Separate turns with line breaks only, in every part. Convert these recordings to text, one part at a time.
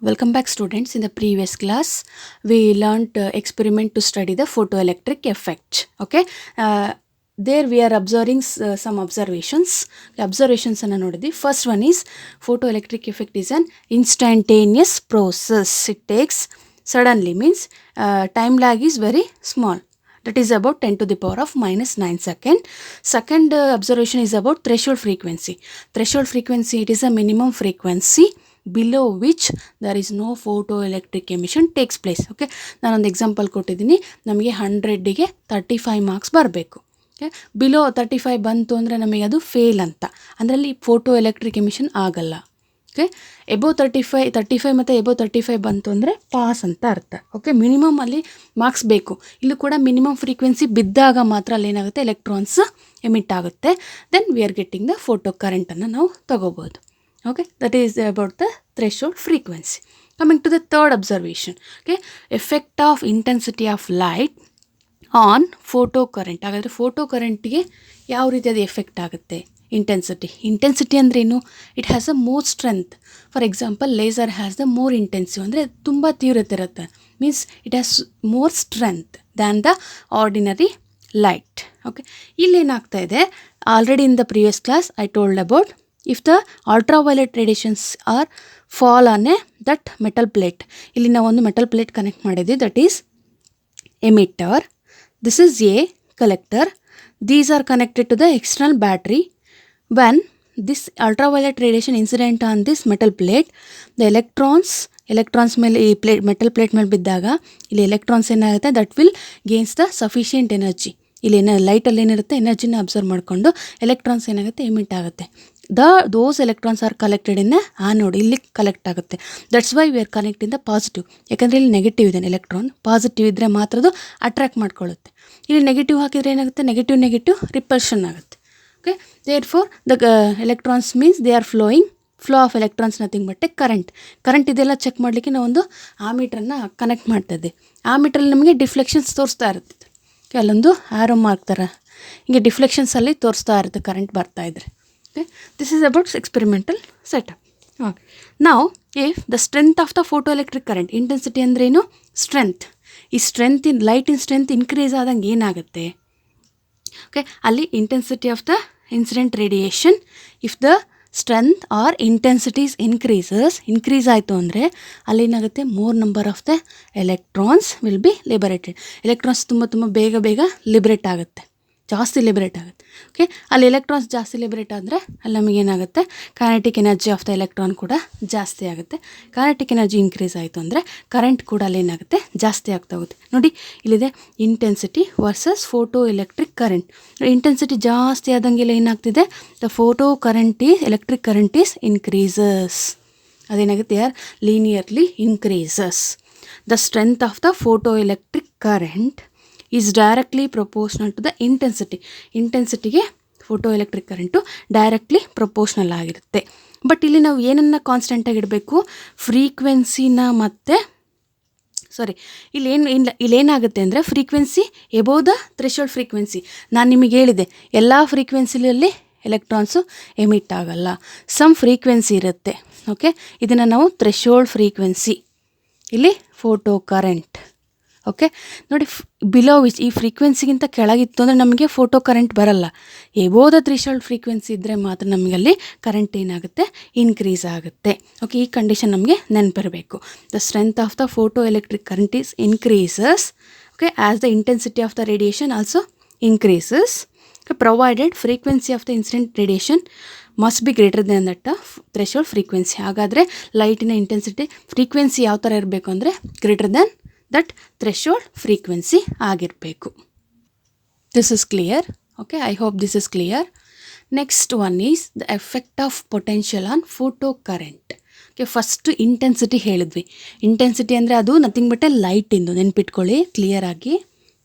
Welcome back students. In the previous class we learned experiment to study the photoelectric effect. Okay, there we are observing some observations. Observations anna nodidi. First one is photoelectric effect is an instantaneous process. It takes suddenly, means time lag is very small, that is about 10 to the power of minus 9 second. Second observation is about threshold frequency. Threshold frequency, it is a minimum frequency below which there is no photoelectric emission takes place. Okay, ನಾನೊಂದು example ಕೊಟ್ಟಿದ್ದೀನಿ. ನಮಗೆ 100ಗೆ 35 marks ಬರಬೇಕು. Okay, below 35 ಬಂತು ಅಂದರೆ ನಮಗೆ ಅದು fail ಅಂತ, ಅದರಲ್ಲಿ ಫೋಟೋ ಎಲೆಕ್ಟ್ರಿಕ್ ಎಮಿಷನ್ ಆಗಲ್ಲ. ಓಕೆ, ಎಬೋ 35 ಮತ್ತು ಎಬೋ 35 ಬಂತು ಅಂದರೆ ಪಾಸ್ ಅಂತ ಅರ್ಥ. ಓಕೆ, ಮಿನಿಮಮ್ ಅಲ್ಲಿ ಮಾರ್ಕ್ಸ್ ಬೇಕು. ಇಲ್ಲೂ ಕೂಡ ಮಿನಿಮಮ್ ಫ್ರೀಕ್ವೆನ್ಸಿ ಬಿದ್ದಾಗ ಮಾತ್ರ ಅಲ್ಲಿ ಏನಾಗುತ್ತೆ, ಎಲೆಕ್ಟ್ರಾನ್ಸ್ ಎಮಿಟ್ ಆಗುತ್ತೆ. Then we are getting the photo ಕರೆಂಟನ್ನು ನಾವು ತಗೋಬೋದು. Okay, that is about the threshold frequency. Coming to the third observation, okay, effect of intensity of light on photo current. ಹಾಗಾದರೆ photo ಕರೆಂಟ್ಗೆ ಯಾವ ರೀತಿಯಾದ ಎಫೆಕ್ಟ್ ಆಗುತ್ತೆ? Intensity ಅಂದ್ರೆ ಏನು? It has a more strength. For example, laser has the more intensive, ಅಂದರೆ ತುಂಬ ತೀವ್ರತೆ ಇರುತ್ತೆ. Means it has more strength than the ordinary light. Okay, ಇಲ್ಲೇನಾಗ್ತಾ ಇದೆ, already in the previous class I told about, if the ultraviolet radiations are fall on that metal plate, ಇಲ್ಲಿ ನಾವು ಒಂದು metal plate connect ಮಾಡಿದ್ವಿ, that is emitter. This is a collector. These are connected to the external battery. When this ultraviolet radiation incident on this metal plate, the electrons ಮೇಲೆ ಈ metal plate ಮೇಲೆ ಬಿದ್ದಾಗ ಇಲ್ಲಿ electrons ಏನಾಗುತ್ತೆ, that will gains the sufficient energy. ಇಲ್ಲಿ ಲೈಟಲ್ಲಿ ಏನಿರುತ್ತೆ, ಎನರ್ಜಿನ observe ಮಾಡಿಕೊಂಡು electrons ಏನಾಗುತ್ತೆ, ಎಮಿಟ್ ಆಗುತ್ತೆ. those electrons are collected in anode, ಇಲ್ಲಿ ಕಲೆಕ್ಟ್ ಆಗುತ್ತೆ. That's why we are connect in the positive. ಯಾಕಂದರೆ ಇಲ್ಲಿ ನೆಗೆಟಿವ್ ಇದೆ, ಎಲೆಕ್ಟ್ರಾನ್ ಪಾಸಿಟಿವ್ ಇದ್ದರೆ ಮಾತ್ರ ಅದು ಅಟ್ರಾಕ್ಟ್ ಮಾಡ್ಕೊಳ್ಳುತ್ತೆ. ಇಲ್ಲಿ ನೆಗೆಟಿವ್ ಹಾಕಿದರೆ ಏನಾಗುತ್ತೆ, ನೆಗೆಟಿವ್ ರಿಪಲ್ಷನ್ ಆಗುತ್ತೆ. Okay, therefore the electrons means they are flow of electrons nothing but current ಇದೆಲ್ಲ ಚೆಕ್ ಮಾಡಲಿಕ್ಕೆ ನಾವೊಂದು ಆಮೀಟ್ರನ್ನು ಕನೆಕ್ಟ್ ಮಾಡ್ತಾಯಿದ್ದೆ. ಆಮೀಟ್ರಲ್ಲಿ ನಮಗೆ ಡಿಫ್ಲೆಕ್ಷನ್ಸ್ ತೋರಿಸ್ತಾ ಇರುತ್ತೆ. ಅಲ್ಲೊಂದು ಆರೋ ಮಾರ್ಕ್ ಥರ ಹಿಂಗೆ ಡಿಫ್ಲೆಕ್ಷನ್ಸಲ್ಲಿ ತೋರಿಸ್ತಾ ಇರುತ್ತೆ current ಬರ್ತಾಯಿದ್ರೆ. Okay, this is about experimental setup. Okay. Now, if the strength of the photoelectric current, intensity ಅಂದ್ರೆ ಏನು, ಸ್ಟ್ರೆಂತ್, ಈ strength in light in strength increase ಆದಂಗೆ ಏನಾಗುತ್ತೆ? ಓಕೆ, ಅಲ್ಲಿ intensity of the incident radiation, if the strength R ಇಂಟೆನ್ಸಿಟೀಸ್ increase ಆಯಿತು ಅಂದರೆ ಅಲ್ಲಿ ಏನಾಗುತ್ತೆ, more number of the electrons will be liberated. Electrons ತುಂಬ ಬೇಗ ಲಿಬರೇಟ್ ಆಗುತ್ತೆ, ಜಾಸ್ತಿ ಲಿಬರೇಟ್ ಆಗುತ್ತೆ. ಓಕೆ, ಅಲ್ಲಿ ಎಲೆಕ್ಟ್ರಾನ್ಸ್ ಜಾಸ್ತಿ ಲಿಬರೇಟ್ ಆದರೆ ಅಲ್ಲಿ ನಮಗೇನಾಗುತ್ತೆ, kinetic energy of the electron ಕೂಡ ಜಾಸ್ತಿ ಆಗುತ್ತೆ. ಕೈನೆಟಿಕ್ ಎನರ್ಜಿ ಇನ್ಕ್ರೀಸ್ ಆಯಿತು ಅಂದರೆ ಕರೆಂಟ್ ಕೂಡ ಅಲ್ಲಿ ಏನಾಗುತ್ತೆ, ಜಾಸ್ತಿ ಆಗ್ತಾ ಹೋಗುತ್ತೆ. ನೋಡಿ, ಇಲ್ಲಿದೆ intensity versus photo electric current. Intensity ಜಾಸ್ತಿ ಆದಂಗೆಲ್ಲ ಏನಾಗ್ತಿದೆ, the photo electric current is increases. ಅದೇನಾಗುತ್ತೆ, or linearly increases. The strength of the photo electric current is directly proportional to the ಇಂಟೆನ್ಸಿಟಿಗೆ photo electric current directly proportional ಆಗಿರುತ್ತೆ. But ಇಲ್ಲಿ ನಾವು ಏನನ್ನು ಕಾನ್ಸ್ಟೆಂಟಾಗಿ ಇಡಬೇಕು, ಫ್ರೀಕ್ವೆನ್ಸಿನ ಮತ್ತು ಇಲ್ಲೇನಾಗುತ್ತೆ ಅಂದರೆ frequency above the threshold frequency. ನಾನು ನಿಮಗೆ ಹೇಳಿದೆ, ಎಲ್ಲ ಫ್ರೀಕ್ವೆನ್ಸಿಯಲ್ಲಿ ಎಲೆಕ್ಟ್ರಾನ್ಸು ಎಮಿಟ್ ಆಗಲ್ಲ, ಸಮ್ ಫ್ರೀಕ್ವೆನ್ಸಿ ಇರುತ್ತೆ. ಓಕೆ, ಇದನ್ನು ನಾವು ಥ್ರೆಶೋಲ್ಡ್ ಫ್ರೀಕ್ವೆನ್ಸಿ, ಇಲ್ಲಿ ಫೋಟೋ ಕರೆಂಟ್. ಓಕೆ, ನೋಡಿ, ಬಿಲೋ ವಿಚ್, ಈ ಫ್ರೀಕ್ವೆನ್ಸಿಗಿಂತ ಕೆಳಗಿತ್ತು ಅಂದರೆ ನಮಗೆ ಫೋಟೋ ಕರೆಂಟ್ ಬರಲ್ಲ. ಎಬೋವ್ ದ ಥ್ರೆಶೋಲ್ಡ್ ಫ್ರೀಕ್ವೆನ್ಸಿ ಇದ್ದರೆ ಮಾತ್ರ ನಮಗಲ್ಲಿ ಕರೆಂಟ್ ಏನಾಗುತ್ತೆ, ಇನ್ಕ್ರೀಸ್ ಆಗುತ್ತೆ. ಓಕೆ, ಈ ಕಂಡೀಷನ್ ನಮಗೆ ನೆನಪಿರಬೇಕು. The strength of the photo electric current is increases, okay, as the intensity of the radiation also increases, provided frequency of the incident radiation must be greater than that threshold frequency. ಹಾಗಾದರೆ ಲೈಟಿನ intensity frequency ಯಾವ ಥರ ಇರಬೇಕು ಅಂದರೆ greater than that threshold frequency ಆಗಿರಬೇಕು. This is clear. Okay, I hope this is clear. Next one is the effect of potential on photo current. Okay, first intensity ಹೇಳಿದ್ವಿ. Intensity ಅಂದರೆ ಅದು ನಥಿಂಗ್ ಬಟ್ ಲೈಟಿಂದು, ನೆನ್ಪಿಟ್ಕೊಳ್ಳಿ clear ಆಗಿ.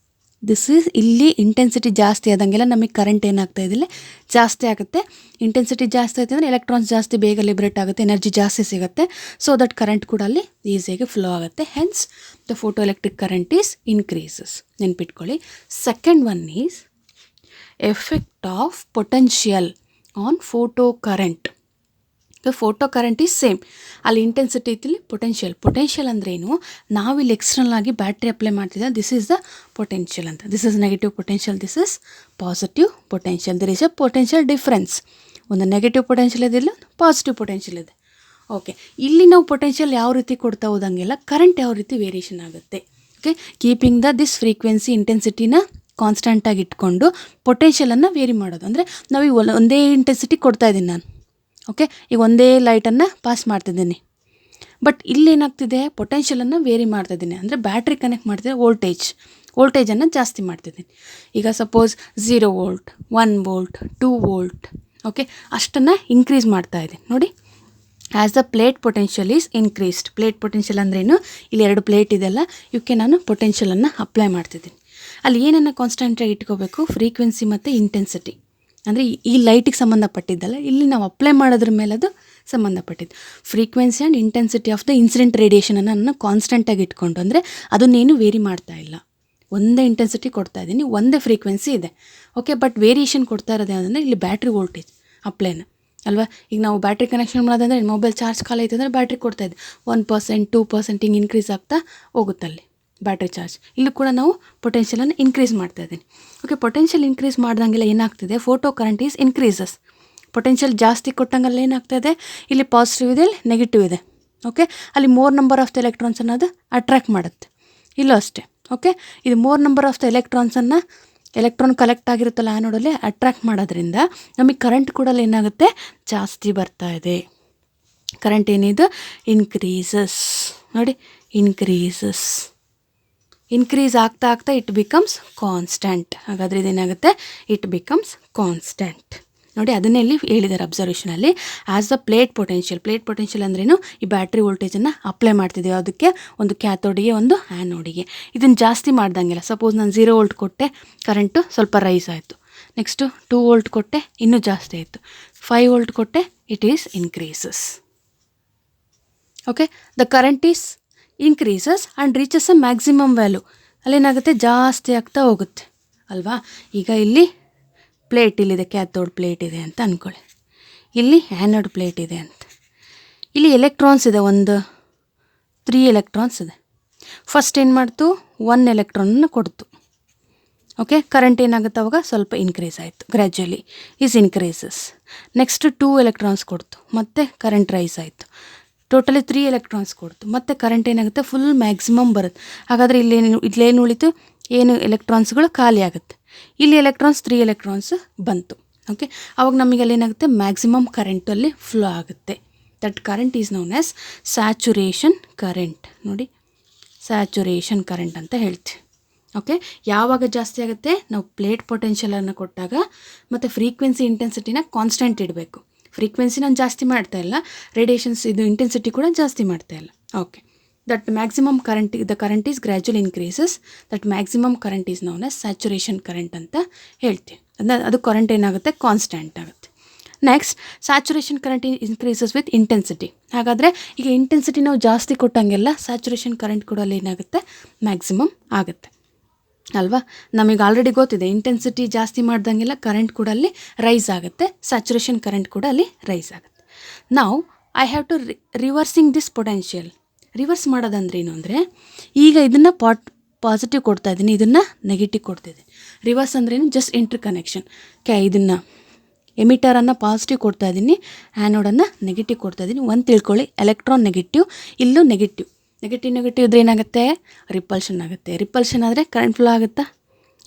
This is, ಇಲ್ಲಿ intensity ಜಾಸ್ತಿ ಆದಂಗೆಲ್ಲ ನಮಗೆ current ಏನಾಗ್ತಾ ಇದಿಲ್ಲ, ಜಾಸ್ತಿ ಆಗುತ್ತೆ. ಇಂಟೆನ್ಸಿಟಿ ಜಾಸ್ತಿ ಆಯ್ತು ಅಂದರೆ ಎಲೆಕ್ಟ್ರಾನ್ಸ್ ಜಾಸ್ತಿ ಬೇಗ ಲಿಬರೇಟ್ ಆಗುತ್ತೆ, ಎನರ್ಜಿ ಜಾಸ್ತಿ ಸಿಗುತ್ತೆ. ಸೊ ದಟ್ ಕರೆಂಟ್ ಕೂಡ ಅಲ್ಲಿ ಈಸಿಯಾಗಿ ಫ್ಲೋ ಆಗುತ್ತೆ. Hence the photo electric current is increases, ನೆನ್ಪಿಟ್ಕೊಳ್ಳಿ. Second one is effect of potential on photo current. Photo current is same. ಅಲ್ಲಿ ಇಂಟೆನ್ಸಿಟಿ ಇತ್ತು, ಇಲ್ಲಿ ಪೊಟೆನ್ಷಿಯಲ್ ಅಂದರೆ ಏನು, ನಾವಿಲ್ಲಿ ಎಕ್ಸ್ಟರ್ನಲ್ ಆಗಿ ಬ್ಯಾಟ್ರಿ ಅಪ್ಲೈ ಮಾಡ್ತಿದ್ದೆ, ದಿಸ್ ಈಸ್ ದ ಪೊಟೆನ್ಷಿಯಲ್ ಅಂತ. This is negative potential, this is positive potential. There is a potential difference. ಒಂದು ನೆಗೆಟಿವ್ ಪೊಟೆನ್ಷಿಯಲ್ ಇದೆ, ಇಲ್ಲ ಪಾಸಿಟಿವ್ ಪೊಟೆನ್ಷಿಯಲ್ ಇದೆ. ಓಕೆ, ಇಲ್ಲಿ ನಾವು ಪೊಟೆನ್ಷಿಯಲ್ ಯಾವ ರೀತಿ ಕೊಡ್ತಾ ಹೋದಂಗೆಲ್ಲ ಕರೆಂಟ್ ಯಾವ ರೀತಿ ವೇರಿಯೇಷನ್ ಆಗುತ್ತೆ. ಓಕೆ, ಕೀಪಿಂಗ್ ದಿಸ್ ಫ್ರೀಕ್ವೆನ್ಸಿ ಇಂಟೆನ್ಸಿಟಿನ ಕಾನ್ಸ್ಟೆಂಟಾಗಿ ಇಟ್ಕೊಂಡು ಪೊಟೆನ್ಷಿಯಲನ್ನು ವೇರಿ ಮಾಡೋದು. ಅಂದರೆ ನಾವೀಗ ಒಂದೇ ಇಂಟೆನ್ಸಿಟಿ ಕೊಡ್ತಾ ಇದ್ದೀನಿ ನಾನು. ಓಕೆ, ಈಗ ಒಂದೇ ಲೈಟನ್ನು ಪಾಸ್ ಮಾಡ್ತಿದ್ದೀನಿ. ಬಟ್ ಇಲ್ಲೇನಾಗ್ತಿದೆ, ಪೊಟೆನ್ಷಿಯಲನ್ನು ವೇರಿ ಮಾಡ್ತಾಯಿದ್ದೀನಿ. ಅಂದರೆ ಬ್ಯಾಟ್ರಿ ಕನೆಕ್ಟ್ ಮಾಡ್ತಿದ್ದೆ, ವೋಲ್ಟೇಜನ್ನು ಜಾಸ್ತಿ ಮಾಡ್ತಿದ್ದೀನಿ. ಈಗ suppose 0 volt, 1 volt, 2 volt, okay, ಅಷ್ಟನ್ನು ಇನ್ಕ್ರೀಸ್ ಮಾಡ್ತಾಯಿದ್ದೀನಿ. ನೋಡಿ, as the plate potential is increased. Plate potential ಅಂದ್ರೇನು, ಇಲ್ಲಿ 2 ಪ್ಲೇಟ್ ಇದೆಲ್ಲ, ಇವಕ್ಕೆ ನಾನು ಪೊಟೆನ್ಷಿಯಲನ್ನು ಅಪ್ಲೈ ಮಾಡ್ತಿದ್ದೀನಿ. ಅಲ್ಲಿ ಏನನ್ನು ಕಾನ್ಸ್ಟೆಂಟಾಗಿ ಇಟ್ಕೋಬೇಕು, ಫ್ರೀಕ್ವೆನ್ಸಿ ಮತ್ತು ಇಂಟೆನ್ಸಿಟಿ. ಅಂದರೆ ಈ ಲೈಟಿಗೆ ಸಂಬಂಧಪಟ್ಟಿದ್ದಲ್ಲ, ಇಲ್ಲಿ ನಾವು ಅಪ್ಲೈ ಮಾಡೋದ್ರ ಮೇಲೆ ಅದು ಸಂಬಂಧಪಟ್ಟಿದ್ದು. Frequency and intensity of the incident ರೇಡಿಯೇಷನನ್ನು ನಾನು ಕಾನ್ಸ್ಟೆಂಟಾಗಿ ಇಟ್ಕೊಂಡು, ಅಂದರೆ ಅದನ್ನೇನು ವೇರಿ ಮಾಡ್ತಾ ಇಲ್ಲ. ಒಂದೇ ಇಂಟೆನ್ಸಿಟಿ ಕೊಡ್ತಾ ಇದ್ದೀನಿ, ಒಂದೇ ಫ್ರೀಕ್ವೆನ್ಸಿ ಇದೆ. ಓಕೆ, ಬಟ್ ವೇರಿಯೇಷನ್ ಕೊಡ್ತಾ ಇರೋದು ಯಾವುದಂದರೆ ಇಲ್ಲಿ ಬ್ಯಾಟ್ರಿ ವೋಲ್ಟೇಜ್ ಅಪ್ಲೈನ ಅಲ್ವಾ. ಈಗ ನಾವು ಬ್ಯಾಟ್ರಿ ಕನೆಕ್ಷನ್ ಮಾಡೋದಂದರೆ ಮೊಬೈಲ್ ಚಾರ್ಜ್ ಖಾಲಿ ಐತೆ ಅಂದರೆ ಬ್ಯಾಟ್ರಿ ಕೊಡ್ತಾಯಿದ್ದೆ, 1%, 2% ಹಿಂಗೆ ಇನ್ಕ್ರೀಸ್ ಆಗ್ತಾ ಹೋಗುತ್ತಲ್ಲಿ ಬ್ಯಾಟ್ರಿ ಚಾರ್ಜ್. ಇಲ್ಲಿ ಕೂಡ ನಾವು ಪೊಟೆನ್ಷಿಯಲನ್ನು ಇನ್ಕ್ರೀಸ್ ಮಾಡ್ತಾ ಇದ್ದೀನಿ. ಓಕೆ, ಪೊಟೆನ್ಷಿಯಲ್ ಇನ್ಕ್ರೀಸ್ ಮಾಡ್ದಂಗೆಲ್ಲ ಏನಾಗ್ತಿದೆ, photo current is increases. Potential ಜಾಸ್ತಿ ಕೊಟ್ಟಂಗೆಲ್ಲ ಏನಾಗ್ತಾಯಿದೆ, ಇಲ್ಲಿ ಪಾಸಿಟಿವ್ ಇದೆ, ಇಲ್ಲಿ ನೆಗೆಟಿವ್ ಇದೆ. ಓಕೆ, ಅಲ್ಲಿ more number of the electrons ಅನ್ನೋದು ಅಟ್ರ್ಯಾಕ್ಟ್ ಮಾಡುತ್ತೆ. ಇಲ್ಲೂ ಅಷ್ಟೇ. ಓಕೆ, ಇದು more number of the electron collect ಆಗಿರುತ್ತಲ್ಲ ಆ್ಯನೋಡಲ್ಲಿ ಅಟ್ರ್ಯಾಕ್ಟ್ ಮಾಡೋದ್ರಿಂದ ನಮಗೆ ಕರೆಂಟ್ ಕೂಡ ಏನಾಗುತ್ತೆ, ಜಾಸ್ತಿ ಬರ್ತಾ ಇದೆ. ಕರೆಂಟ್ ಏನಿದು ಇನ್ಕ್ರೀಸಸ್. ನೋಡಿ, ಇನ್ಕ್ರೀಸ್ ಆಗ್ತಾ ಇಟ್ ಬಿಕಮ್ಸ್ ಕಾನ್ಸ್ಟೆಂಟ್. ಹಾಗಾದರೆ ಇದೇನಾಗುತ್ತೆ, ಇಟ್ ಬಿಕಮ್ಸ್ ಕಾನ್ಸ್ಟೆಂಟ್. ನೋಡಿ, ಅದನ್ನೇ ಇಲ್ಲಿ ಹೇಳಿದ್ದಾರೆ ಅಬ್ಸರ್ವೇಷನಲ್ಲಿ. ಆ್ಯಸ್ ದ ಪ್ಲೇಟ್ ಪೊಟೆನ್ಷಿಯಲ್ ಅಂದ್ರೇನು, ಈ ಬ್ಯಾಟ್ರಿ ವೋಲ್ಟೇಜನ್ನು ಅಪ್ಲೈ ಮಾಡ್ತಿದ್ದೀವಿ ಅದಕ್ಕೆ, ಒಂದು ಕ್ಯಾಥೋಡಿಗೆ, ಒಂದು ಆ್ಯನೋಡಿಗೆ. ಇದನ್ನು ಜಾಸ್ತಿ ಮಾಡ್ದಂಗೆಲ್ಲ, ಸಪೋಸ್ ನಾನು 0 ವೋಲ್ಟ್ ಕೊಟ್ಟೆ, ಕರೆಂಟು ಸ್ವಲ್ಪ ರೈಸ್ ಆಯಿತು. ನೆಕ್ಸ್ಟು 2 ವೋಲ್ಟ್ ಕೊಟ್ಟೆ, ಇನ್ನೂ ಜಾಸ್ತಿ ಆಯಿತು. 5 ವೋಲ್ಟ್ ಕೊಟ್ಟೆ, it is increases. Okay, the current is increases and reaches a maximum value. ಅಲ್ಲೇನಾಗುತ್ತೆ, ಜಾಸ್ತಿ ಆಗ್ತಾ ಹೋಗುತ್ತೆ ಅಲ್ವಾ. ಈಗ ಇಲ್ಲಿ ಪ್ಲೇಟ್ ಇಲ್ಲಿದೆ, ಕ್ಯಾಥೋಡ್ ಪ್ಲೇಟ್ ಇದೆ ಅಂತ ಅಂದ್ಕೊಳ್ಳಿ. ಇಲ್ಲಿ ಆ್ಯನೋಡ್ ಪ್ಲೇಟ್ ಇದೆ ಅಂತ. ಇಲ್ಲಿ ಎಲೆಕ್ಟ್ರಾನ್ಸ್ ಇದೆ, ಒಂದು 3 ಎಲೆಕ್ಟ್ರಾನ್ಸ್ ಇದೆ. ಫಸ್ಟ್ ಏನು ಮಾಡ್ತು, 1 ಎಲೆಕ್ಟ್ರಾನನ್ನು ಕೊಡ್ತು. ಓಕೆ, ಕರೆಂಟ್ ಏನಾಗುತ್ತೆ ಅವಾಗ ಸ್ವಲ್ಪ ಇನ್ಕ್ರೀಸ್ ಆಯಿತು, gradually is increases. Next 2 electrons ಕೊಡ್ತು, ಮತ್ತು ಕರೆಂಟ್ ರೈಸ್ ಆಯಿತು. ಟೋಟಲಿ 3 ಎಲೆಕ್ಟ್ರಾನ್ಸ್ ಕೊಡ್ತು, ಮತ್ತು ಕರೆಂಟ್ ಏನಾಗುತ್ತೆ, ಫುಲ್ ಮ್ಯಾಕ್ಸಿಮಮ್ ಬರುತ್ತೆ. ಹಾಗಾದರೆ ಇಲ್ಲೇನು ಉಳಿತು, ಏನು ಎಲೆಕ್ಟ್ರಾನ್ಸ್ಗಳು ಖಾಲಿ ಆಗುತ್ತೆ. ಇಲ್ಲಿ 3 ಎಲೆಕ್ಟ್ರಾನ್ಸ್ ಬಂತು. ಓಕೆ, ಅವಾಗ ನಮಗೆ ಅಲ್ಲಿ ಏನಾಗುತ್ತೆ, ಮ್ಯಾಕ್ಸಿಮಮ್ ಕರೆಂಟಲ್ಲಿ ಫ್ಲೋ ಆಗುತ್ತೆ. That current is known as saturation current. ನೋಡಿ, ಸ್ಯಾಚುರೇಷನ್ ಕರೆಂಟ್ ಅಂತ ಹೇಳ್ತೀವಿ. ಓಕೆ, ಯಾವಾಗ ಜಾಸ್ತಿ ಆಗುತ್ತೆ, ನಾವು ಪ್ಲೇಟ್ ಪೊಟೆನ್ಷಿಯಲನ್ನು ಕೊಟ್ಟಾಗ, ಮತ್ತು ಫ್ರೀಕ್ವೆನ್ಸಿ ಇಂಟೆನ್ಸಿಟಿನ ಕಾನ್ಸ್ಟೆಂಟ್ ಇಡಬೇಕು. ಫ್ರೀಕ್ವೆನ್ಸಿ ನಾನು ಜಾಸ್ತಿ ಮಾಡ್ತಾ ಇಲ್ಲ, ರೇಡಿಯೇಷನ್ಸ್ ಇದು ಇಂಟೆನ್ಸಿಟಿ ಕೂಡ ಜಾಸ್ತಿ ಮಾಡ್ತಾ ಇಲ್ಲ. Okay, that maximum current, the current is gradual increases. That maximum current is known as saturation current ಅಂತ ಹೇಳ್ತೀವಿ. ಅದು ಕರೆಂಟ್ ಏನಾಗುತ್ತೆ, ಕಾನ್ಸ್ಟೆಂಟ್ ಆಗುತ್ತೆ. Next, saturation current increases with intensity. ಹಾಗಾದರೆ ಈಗ ಇಂಟೆನ್ಸಿಟಿ ನಾವು ಜಾಸ್ತಿ ಕೊಟ್ಟಂಗೆಲ್ಲ ಸ್ಯಾಚುರೇಷನ್ ಕರೆಂಟ್ ಕೂಡ ಅಲ್ಲಿ ಏನಾಗುತ್ತೆ, ಮ್ಯಾಕ್ಸಿಮಮ್ ಆಗುತ್ತೆ ಅಲ್ವಾ. ನಮಗೆ ಆಲ್ರೆಡಿ ಗೊತ್ತಿದೆ, ಇಂಟೆನ್ಸಿಟಿ ಜಾಸ್ತಿ ಮಾಡ್ದಂಗೆಲ್ಲ ಕರೆಂಟ್ ಕೂಡ ಅಲ್ಲಿ ರೈಸ್ ಆಗುತ್ತೆ, ಸ್ಯಾಚುರೇಷನ್ ಕರೆಂಟ್ ಕೂಡ ಅಲ್ಲಿ ರೈಸ್ ಆಗುತ್ತೆ. ನಾವು I have to reversing this potential. Reverse ಮಾಡೋದಂದ್ರೆ ಏನು ಅಂದರೆ, ಈಗ ಇದನ್ನು ಪಾಸಿಟಿವ್ ಕೊಡ್ತಾ ಇದ್ದೀನಿ, ಇದನ್ನು ನೆಗೆಟಿವ್ ಕೊಡ್ತಿದ್ದೀನಿ. ರಿವರ್ಸ್ ಅಂದ್ರೇನು, ಜಸ್ಟ್ ಇಂಟರ್ ಕನೆಕ್ಷನ್. ಇದನ್ನು ಎಮಿಟರನ್ನು ಪಾಸಿಟಿವ್ ಕೊಡ್ತಾ ಇದ್ದೀನಿ, ಆ್ಯನೋಡನ್ನು ನೆಗೆಟಿವ್ ಕೊಡ್ತಾ ಇದ್ದೀನಿ. ಒಂದು ತಿಳ್ಕೊಳ್ಳಿ, ಎಲೆಕ್ಟ್ರಾನ್ ನೆಗೆಟಿವ್, ಇಲ್ಲೂ ನೆಗೆಟಿವ್ ಇದ್ರೆ ಏನಾಗುತ್ತೆ, ರಿಪಲ್ಷನ್ ಆಗುತ್ತೆ. ರಿಪಲ್ಷನ್ ಆದರೆ ಕರೆಂಟ್ ಫ್ಲೋ ಆಗುತ್ತಾ,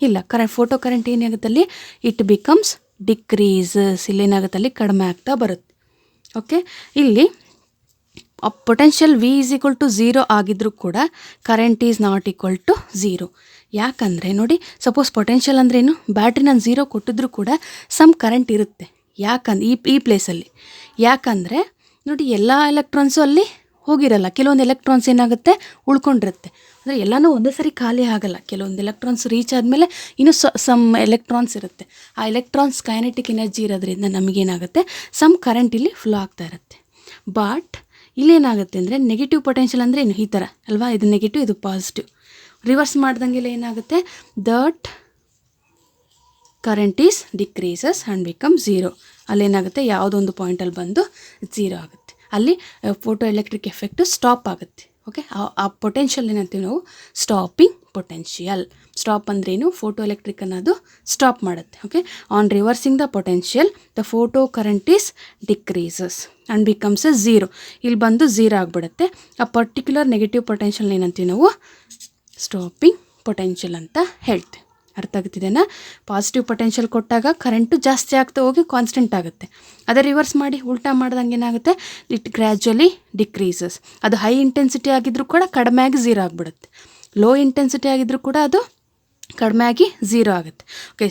ಇಲ್ಲ. ಫೋಟೋ ಕರೆಂಟ್ ಏನಾಗುತ್ತೆ ಅಲ್ಲಿ, ಇಟ್ ಬಿಕಮ್ಸ್ ಡಿಕ್ರೀಸಸ್. ಇಲ್ಲೇನಾಗುತ್ತೆ, ಅಲ್ಲಿ ಕಡಿಮೆ ಆಗ್ತಾ ಬರುತ್ತೆ. ಓಕೆ, ಇಲ್ಲಿ ಪೊಟೆನ್ಷಿಯಲ್ V = 0 ಆಗಿದ್ರೂ ಕೂಡ current is not equal to 0. ಯಾಕಂದರೆ ನೋಡಿ, ಸಪೋಸ್ ಪೊಟೆನ್ಷಿಯಲ್ ಅಂದ್ರೇನು, ಬ್ಯಾಟ್ರಿ ನಾನು 0 ಕೊಟ್ಟಿದ್ರೂ ಕೂಡ ಸಮ್ ಕರೆಂಟ್ ಇರುತ್ತೆ. ಯಾಕಂದ್ರೆ ಈ ಪ್ಲೇಸಲ್ಲಿ, ಯಾಕಂದರೆ ನೋಡಿ, ಎಲ್ಲ ಎಲೆಕ್ಟ್ರಾನ್ಸು ಅಲ್ಲಿ ಹೋಗಿರಲ್ಲ, ಕೆಲವೊಂದು ಎಲೆಕ್ಟ್ರಾನ್ಸ್ ಏನಾಗುತ್ತೆ, ಉಳ್ಕೊಂಡಿರುತ್ತೆ. ಅಂದರೆ ಎಲ್ಲನೂ ಒಂದೇ ಸರಿ ಖಾಲಿ ಆಗಲ್ಲ, ಕೆಲವೊಂದು ಎಲೆಕ್ಟ್ರಾನ್ಸ್ ರೀಚ್ ಆದಮೇಲೆ ಇನ್ನೂ ಸಮ್ ಎಲೆಕ್ಟ್ರಾನ್ಸ್ ಇರುತ್ತೆ. ಆ ಎಲೆಕ್ಟ್ರಾನ್ಸ್ ಕೈನೆಟಿಕ್ ಎನರ್ಜಿ ಇರೋದ್ರಿಂದ ನಮಗೇನಾಗುತ್ತೆ, ಸಮ್ ಕರೆಂಟ್ ಇಲ್ಲಿ ಫ್ಲೋ ಆಗ್ತಾ ಇರುತ್ತೆ. ಬಟ್ ಇಲ್ಲೇನಾಗುತ್ತೆ ಅಂದರೆ, ನೆಗೆಟಿವ್ ಪೊಟೆನ್ಷಿಯಲ್ ಅಂದರೆ ಏನು, ಈ ಥರ ಅಲ್ವಾ, ಇದು ನೆಗೆಟಿವ್, ಇದು ಪಾಸಿಟಿವ್. ರಿವರ್ಸ್ ಮಾಡ್ದಂಗೆಲ್ಲ ಏನಾಗುತ್ತೆ, that current is decreases and become 0. ಅಲ್ಲೇನಾಗುತ್ತೆ, ಯಾವುದೋ ಒಂದು ಪಾಯಿಂಟಲ್ಲಿ ಬಂದು 0 ಆಗುತ್ತೆ. ಅಲ್ಲಿ ಫೋಟೋ ಎಲೆಕ್ಟ್ರಿಕ್ ಎಫೆಕ್ಟು ಸ್ಟಾಪ್ ಆಗುತ್ತೆ. ಓಕೆ, ಆ ಪೊಟೆನ್ಷಿಯಲ್ ಏನಂತೀವಿ ನಾವು ಸ್ಟಾಪಿಂಗ್ ಪೊಟೆನ್ಷಿಯಲ್. ಸ್ಟಾಪ್ ಅಂದ್ರೇನು, ಫೋಟೋ ಎಲೆಕ್ಟ್ರಿಕ್ ಅನ್ನೋದು ಸ್ಟಾಪ್ ಮಾಡುತ್ತೆ. Okay, on reversing the potential the photo current is decreases and becomes 0. ಇಲ್ಲಿ ಬಂದು 0 ಆಗಿಬಿಡುತ್ತೆ. ಆ ಪರ್ಟಿಕ್ಯುಲರ್ ನೆಗೆಟಿವ್ ಪೊಟೆನ್ಷಿಯಲ್ ಏನಂತೀವಿ ನಾವು ಸ್ಟಾಪಿಂಗ್ ಪೊಟೆನ್ಷಿಯಲ್ ಅಂತ ಹೇಳ್ತೀವಿ. ಅರ್ಥ ಆಗುತ್ತಿದೆನಾ? ಪಾಸಿಟಿವ್ ಪೊಟೆನ್ಷಿಯಲ್ ಕೊಟ್ಟಾಗ ಕರೆಂಟು ಜಾಸ್ತಿ ಆಗ್ತಾ ಹೋಗಿ ಕಾನ್ಸ್ಟೆಂಟ್ ಆಗುತ್ತೆ. ಅದೇ ರಿವರ್ಸ್ ಮಾಡಿ ಉಲ್ಟಾ ಮಾಡ್ದಂಗೆ ಏನಾಗುತ್ತೆ, ಇಟ್ ಗ್ರ್ಯಾಜುವಲಿ ಡಿಕ್ರೀಸಸ್. ಅದು ಹೈ ಇಂಟೆನ್ಸಿಟಿ ಆಗಿದ್ರೂ ಕೂಡ ಕಡಿಮೆ ಆಗಿ 0 ಆಗಿಬಿಡುತ್ತೆ. ಲೋ ಇಂಟೆನ್ಸಿಟಿ ಆಗಿದ್ರೂ ಕೂಡ ಅದು ಕಡಿಮೆ ಆಗಿ 0 ಆಗುತ್ತೆ. ಓಕೆ,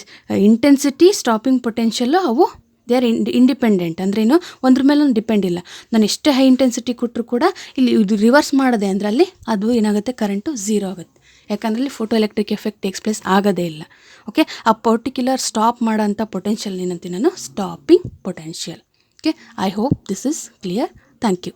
ಇಂಟೆನ್ಸಿಟಿ, ಸ್ಟಾಪಿಂಗ್ ಪೊಟೆನ್ಷಿಯಲ್ಲು ಅವು ದೇ ಆರ್ ಇಂಡಿಪೆಂಡೆಂಟ್. ಅಂದ್ರೇನು, ಒಂದ್ರ ಮೇಲೆ ಡಿಪೆಂಡ್ ಇಲ್ಲ. ನಾನು ಎಷ್ಟೇ ಹೈ ಇಂಟೆನ್ಸಿಟಿ ಕೊಟ್ಟರು ಕೂಡ ಇಲ್ಲಿ ಇದು ರಿವರ್ಸ್ ಮಾಡಿದೆ ಅಂದರೆ ಅಲ್ಲಿ ಅದು ಏನಾಗುತ್ತೆ, ಕರೆಂಟು 0 ಆಗುತ್ತೆ. ಯಾಕಂದರೆ ಇಲ್ಲಿ photo electric effect takes place ಆಗೋದೇ ಇಲ್ಲ. ಓಕೆ, ಆ ಪರ್ಟಿಕ್ಯುಲರ್ ಸ್ಟಾಪ್ ಮಾಡೋಂಥ ಪೊಟೆನ್ಷಿಯಲ್ ಏನಂತೀನಿ ನಾನು stopping potential. Okay, I hope this is clear. Thank you.